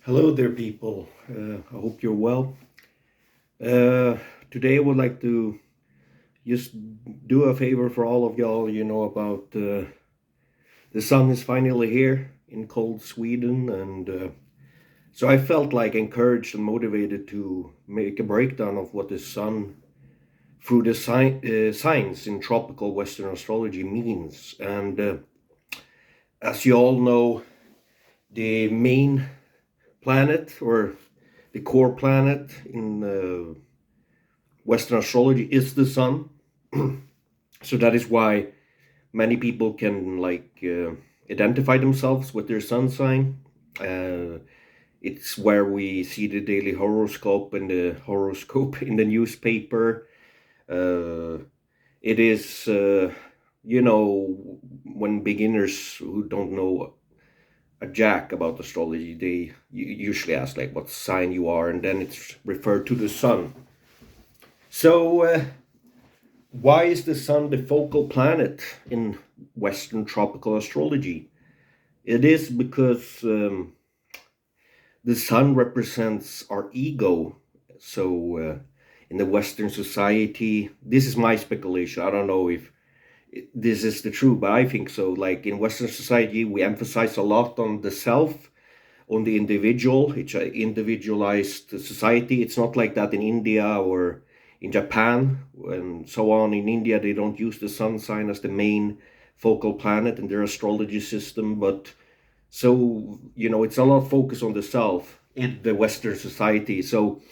Hello there, people. I hope you're well. Uh, Today, I would like to just do a favor for all of y'all. About the sun is finally here in cold Sweden, and so I felt like encouraged and motivated to make a breakdown of what the sun through the signs in tropical Western astrology means. And as you all know, the main planet or the core planet in Western astrology is the sun. So that is why many people can identify themselves with their sun sign. Uh, it's where we see the daily horoscope and the horoscope in the newspaper. Uh, it is, when beginners who don't know a jack about astrology, they usually ask like what sign you are, and then it's referred to the sun. So why is the sun the focal planet in Western tropical astrology? It is because the sun represents our ego. So in the Western society, this is my speculation. I don't know if this is the truth, but I think so. Like in Western society, we emphasize a lot on the self, on the individual. It's an individualized society. It's not like that in India or in Japan and so on. In India, they don't use the sun sign as the main focal planet in their astrology system. But so, it's a lot of focus on the self in the Western society. So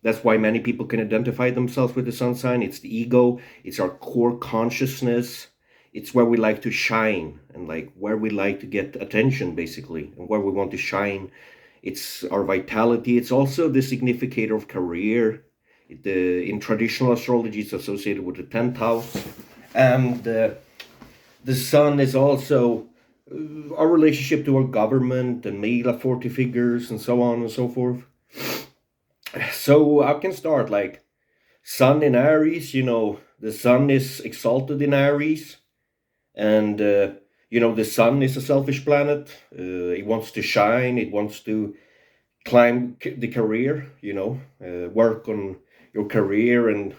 that's why many people can identify themselves with the sun sign. It's the ego, it's our core consciousness. It's where we like to shine and like where we like to get attention, basically, and where we want to shine. It's our vitality. It's also the significator of career. In traditional astrology, it's associated with the 10th house. And the sun is also our relationship to our government and male authority figures and so on and so forth. So I can start like sun in Aries, the sun is exalted in Aries. And, the sun is a selfish planet. It wants to shine. It wants to climb the career, work on your career and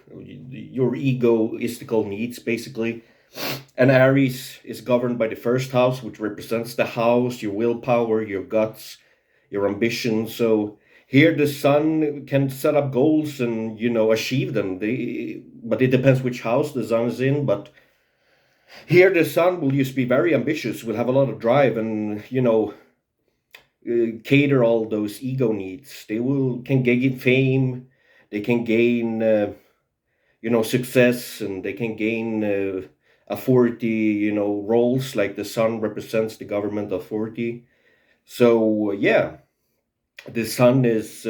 your egoistical needs, basically. And Aries is governed by the first house, which represents the house, your willpower, your guts, your ambition. So here the sun can set up goals and, achieve them. But it depends which house the sun is in. But here the sun will just be very ambitious, will have a lot of drive and, cater all those ego needs. They can gain fame, they can gain, success, and they can gain authority, roles like the sun represents the government authority. So, yeah, the sun is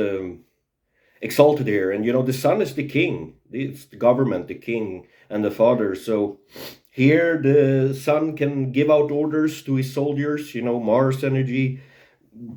exalted here. And, the sun is the king, it's the government, the king, and the father. So, here the sun can give out orders to his soldiers, Mars energy,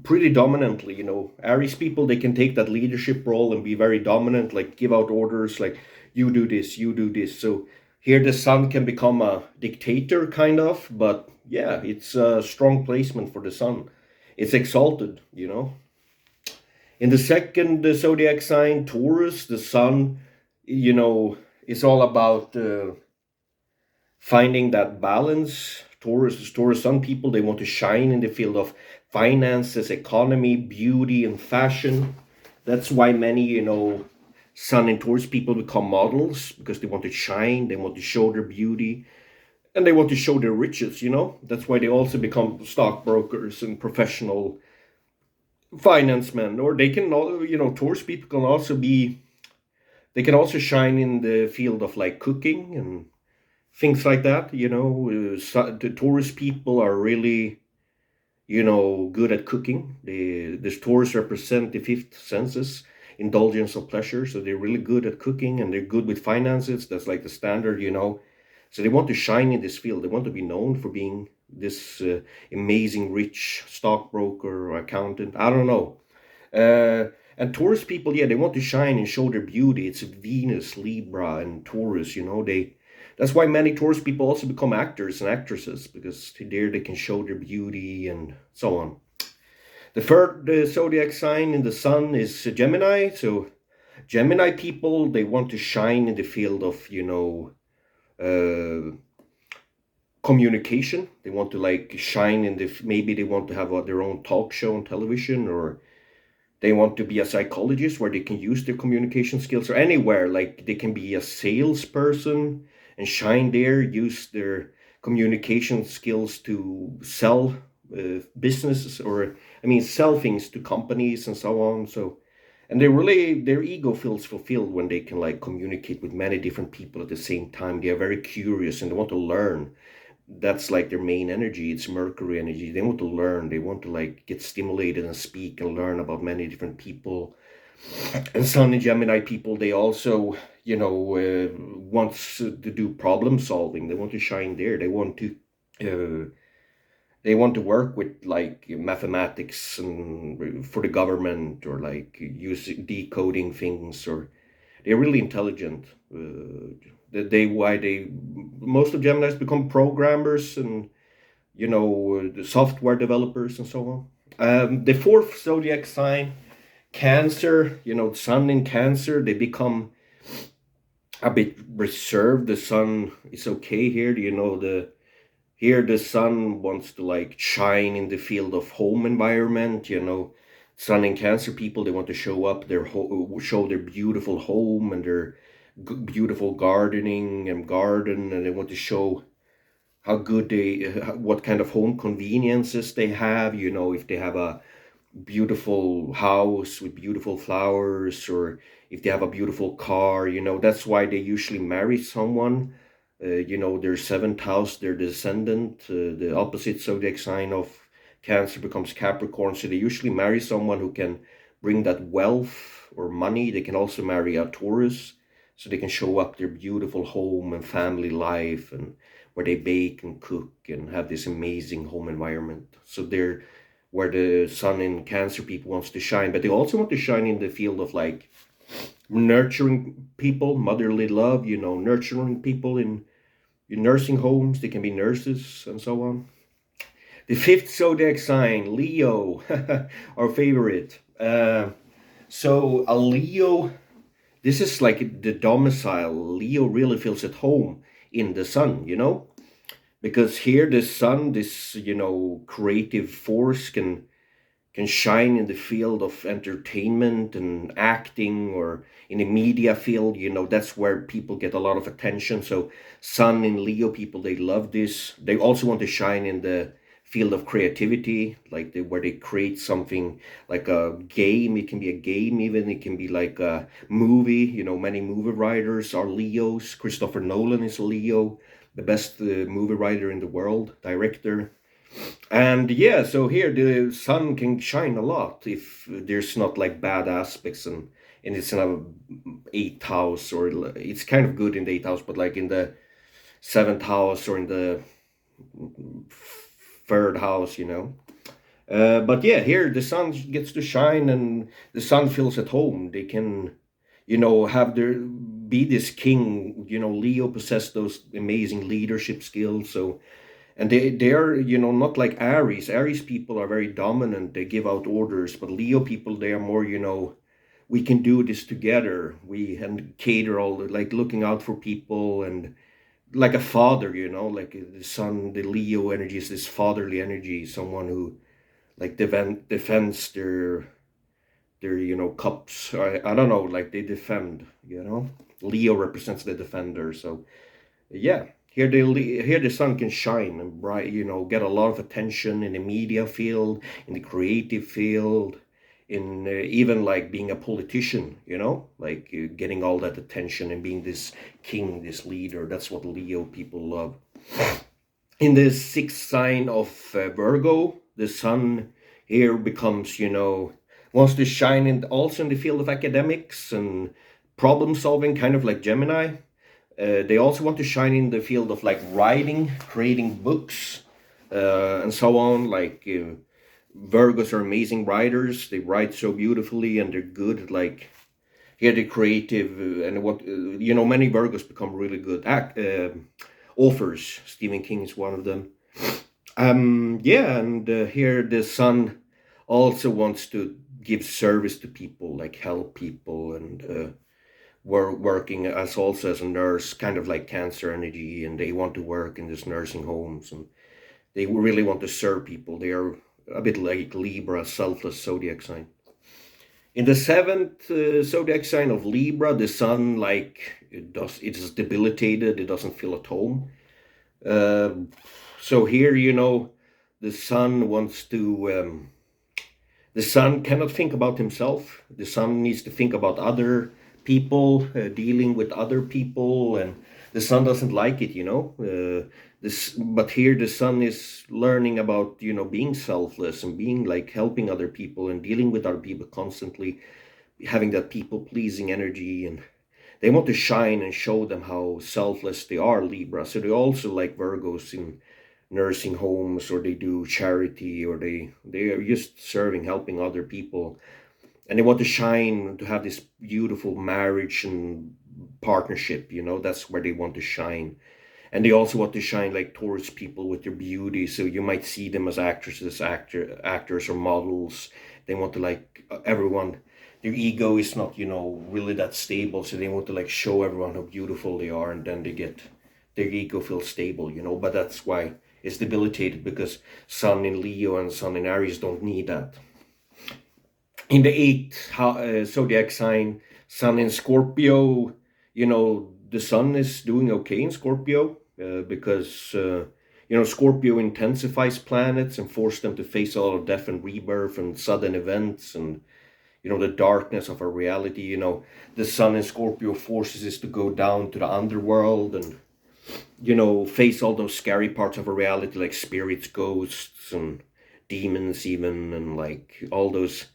pretty dominantly. Aries people, they can take that leadership role and be very dominant, like give out orders like you do this, you do this. So here the sun can become a dictator kind of, but yeah, it's a strong placement for the sun. It's exalted. In the second zodiac sign, Taurus, the sun, is all about finding that balance. Taurus sun people, they want to shine in the field of finances, economy, beauty, and fashion. That's why many, sun and Taurus people become models, because they want to shine, they want to show their beauty, and they want to show their riches. That's why they also become stockbrokers and professional finance men. Or they can, Taurus people can also be, they can also shine in the field of like cooking and things like that. The Taurus people are really, good at cooking. This Taurus represent the fifth senses, indulgence of pleasure. So they're really good at cooking and they're good with finances. That's like the standard. So they want to shine in this field. They want to be known for being this amazing rich stockbroker or accountant. I don't know. And Taurus people, yeah, they want to shine and show their beauty. It's Venus, Libra, and Taurus. That's why many Taurus people also become actors and actresses, because there they can show their beauty and so on. The third zodiac sign in the sun is Gemini. So Gemini people, they want to shine in the field of, uh, communication. They want to like shine in the, maybe they want to have their own talk show on television, or they want to be a psychologist where they can use their communication skills, or anywhere like they can be a salesperson and shine there, use their communication skills to sell businesses, or I mean sell things to companies and so on. So, and they really, their ego feels fulfilled when they can like communicate with many different people at the same time. They are very curious and they want to learn. That's like their main energy. It's Mercury energy. They want to learn. They want to like get stimulated and speak and learn about many different people. And Sun and Gemini people, they also, wants to do problem solving. They want to shine there. Uh, they want to work with like mathematics and for the government, or like use decoding things, or they're really intelligent. Why they most of Gemini's become programmers and the software developers and so on. The fourth zodiac sign, Cancer. Sun in Cancer, they become a bit reserved. The Sun is okay here. Here the Sun wants to like shine in the field of home environment. Sun in Cancer people, they want to show up show their beautiful home and their beautiful gardening and garden, and they want to show how good what kind of home conveniences they have. If they have a beautiful house with beautiful flowers, or if they have a beautiful car. That's why they usually marry someone. Their seventh house, their descendant, the opposite zodiac sign of Cancer becomes Capricorn. So they usually marry someone who can bring that wealth or money. They can also marry a Taurus, so they can show up their beautiful home and family life, and where they bake and cook and have this amazing home environment. So they're where the Sun in Cancer people wants to shine. But they also want to shine in the field of like nurturing people, motherly love, nurturing people in nursing homes. They can be nurses and so on. The fifth zodiac sign, Leo, our favorite. So a Leo, this is like the domicile. Leo really feels at home in the Sun, because here the Sun, this creative force can shine in the field of entertainment and acting, or in the media field. That's where people get a lot of attention. So Sun in Leo people, they love this. They also want to shine in the field of creativity, like where they create something, like a game. It can be a game, even it can be like a movie. Many movie writers are Leos. Christopher Nolan is a Leo, the best movie writer in the world, director. And yeah, so here the Sun can shine a lot if there's not like bad aspects, and it's in a eighth house, or it's kind of good in the eighth house, but like in the seventh house or in the third house. But yeah, here the Sun gets to shine, and the Sun feels at home. They can, have their be this king. Leo possess those amazing leadership skills. So, and they are, not like Aries. Aries people are very dominant. They give out orders, but Leo people, they are more, we can do this together. We and cater all like looking out for people, and like a father, like the Sun, the Leo energy is this fatherly energy, someone who like defends their cups. I don't know, like they defend. Leo represents the defender. So yeah, here the Sun can shine and bright, get a lot of attention in the media field, in the creative field, in even like being a politician, like getting all that attention and being this king, this leader. That's what Leo people love. In the sixth sign of Virgo, the Sun here becomes, wants to shine also in the field of academics and problem solving, kind of like Gemini. They also want to shine in the field of like writing, creating books, and so on. Like Virgos are amazing writers. They write so beautifully, and they're good at like here the creative, and what many Virgos become really good authors. Stephen King is one of them. Yeah, and here the Sun also wants to give service to people, like help people, and working as also as a nurse, kind of like Cancer energy, and they want to work in these nursing homes, and they really want to serve people. They are a bit like Libra, selfless zodiac sign. In the seventh zodiac sign of Libra, the sun, like it is debilitated. It doesn't feel at home. Uh, so here, the sun wants to. The sun cannot think about himself. The sun needs to think about other people, dealing with other people, and the sun doesn't like it. But here the sun is learning about being selfless and being like helping other people and dealing with other people constantly, having that people pleasing energy, and they want to shine and show them how selfless they are, Libra. So they also like Virgos in nursing homes, or they do charity, or they are just serving, helping other people, and they want to shine, to have this beautiful marriage and partnership. That's where they want to shine. And they also want to shine like towards people with their beauty. So you might see them as actresses, actors, or models. They want to like everyone. Their ego is not, really that stable. So they want to like show everyone how beautiful they are, and then they get their ego feels stable. But that's why it's debilitated, because Sun in Leo and Sun in Aries don't need that. In the eighth zodiac sign, Sun in Scorpio, the Sun is doing okay in Scorpio, because Scorpio intensifies planets and force them to face a lot of death and rebirth and sudden events, and the darkness of our reality. The Sun in Scorpio forces us to go down to the underworld and face all those scary parts of our reality, like spirits, ghosts, and demons even, and like all those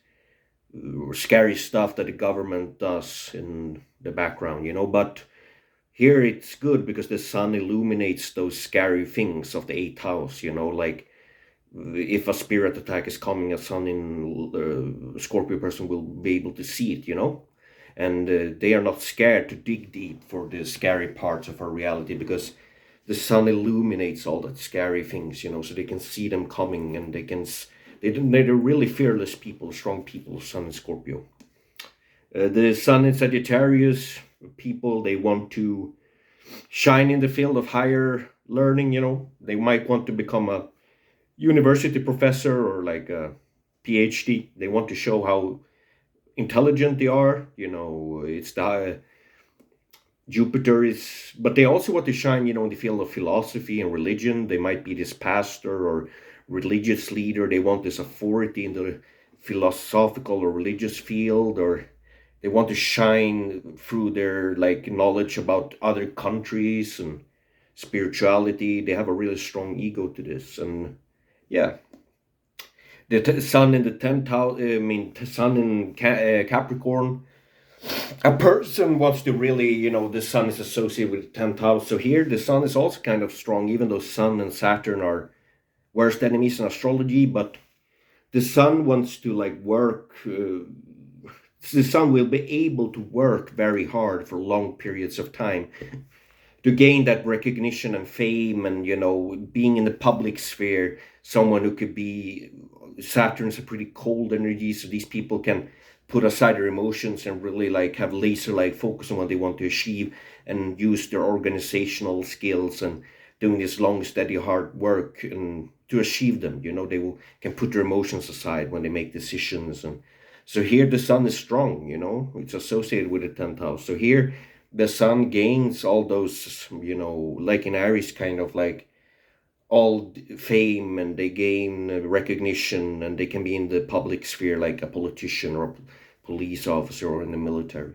scary stuff that the government does in the background. But here it's good because the sun illuminates those scary things of the eighth house. Like if a spirit attack is coming, a sun in Scorpio person will be able to see it. And they are not scared to dig deep for the scary parts of our reality, because the sun illuminates all that scary things, so they can see them coming, and they're really fearless people, strong people, Sun in Scorpio. The Sun in Sagittarius people, they want to shine in the field of higher learning. They might want to become a university professor or like a PhD. They want to show how intelligent they are. It's the Jupiter is, but they also want to shine, in the field of philosophy and religion. They might be this pastor or religious leader. They want this authority in the philosophical or religious field, or they want to shine through their like knowledge about other countries and spirituality. They have a really strong ego to this, and yeah. The sun in the 10th house, sun in Capricorn. A person wants to really, the sun is associated with the 10th house. So here the sun is also kind of strong, even though Sun and Saturn are worst enemies in astrology. But the sun wants to like work. The sun will be able to work very hard for long periods of time to gain that recognition and fame, and being in the public sphere. Someone who could be, Saturn's a pretty cold energy, so these people can put aside their emotions and really like have laser like focus on what they want to achieve, and use their organizational skills and doing this long steady hard work and to achieve them. Can put their emotions aside when they make decisions. And so here the sun is strong. It's associated with the 10th house. So here the sun gains all those, like in Aries, kind of like all fame, and they gain recognition, and they can be in the public sphere like a politician or a police officer or in the military.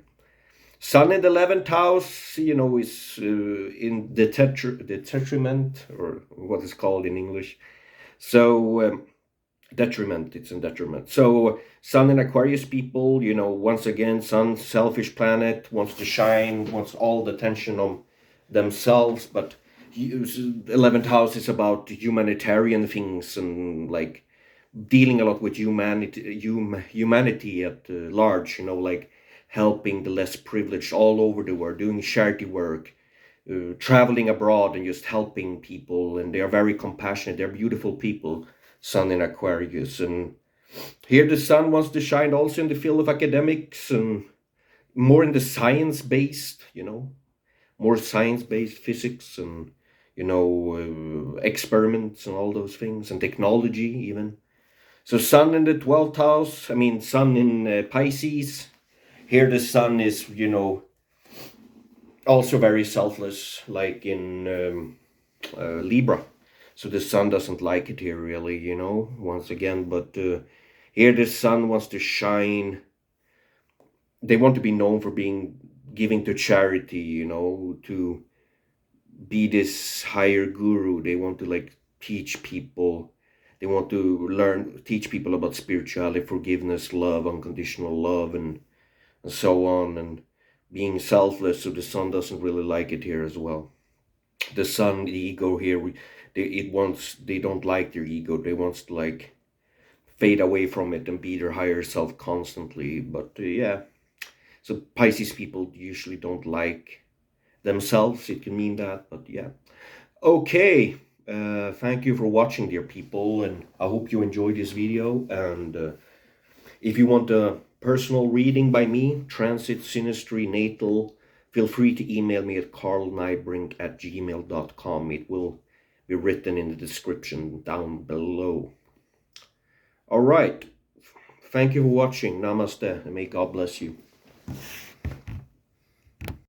Sun in the 11th house, is in the detriment, or what is called in English. So detriment, it's in detriment. So Sun in Aquarius people, once again, Sun, selfish planet, wants to shine, wants all the attention on themselves, but 11th house is about humanitarian things, and like dealing a lot with humanity at large, like helping the less privileged all over the world, doing charity work, traveling abroad and just helping people. And they are very compassionate. They're beautiful people, Sun in Aquarius. And Here the sun wants to shine also in the field of academics and more in the science-based, more science-based physics and, experiments and all those things, and technology even. So sun in the 12th house, sun in Pisces. Here the sun is, also very selfless, like in Libra. So the sun doesn't like it here really, once again. But here the sun wants to shine. They want to be known for being giving to charity, to be this higher guru. They want to like teach people. They want to teach people about spirituality, forgiveness, love, unconditional love, and so on, and being selfless. So the sun doesn't really like it here as well. The sun, the ego here, they don't like their ego. They wants to like fade away from it and be their higher self constantly. But yeah, so Pisces people usually don't like themselves. It can mean that, but yeah. Okay, thank you for watching, dear people, and I hope you enjoyed this video. And if you want a personal reading by me, transit, synastry, natal, feel free to email me at carlnybrink@gmail.com. It will be written in the description down below. All right. Thank you for watching. Namaste, and may God bless you.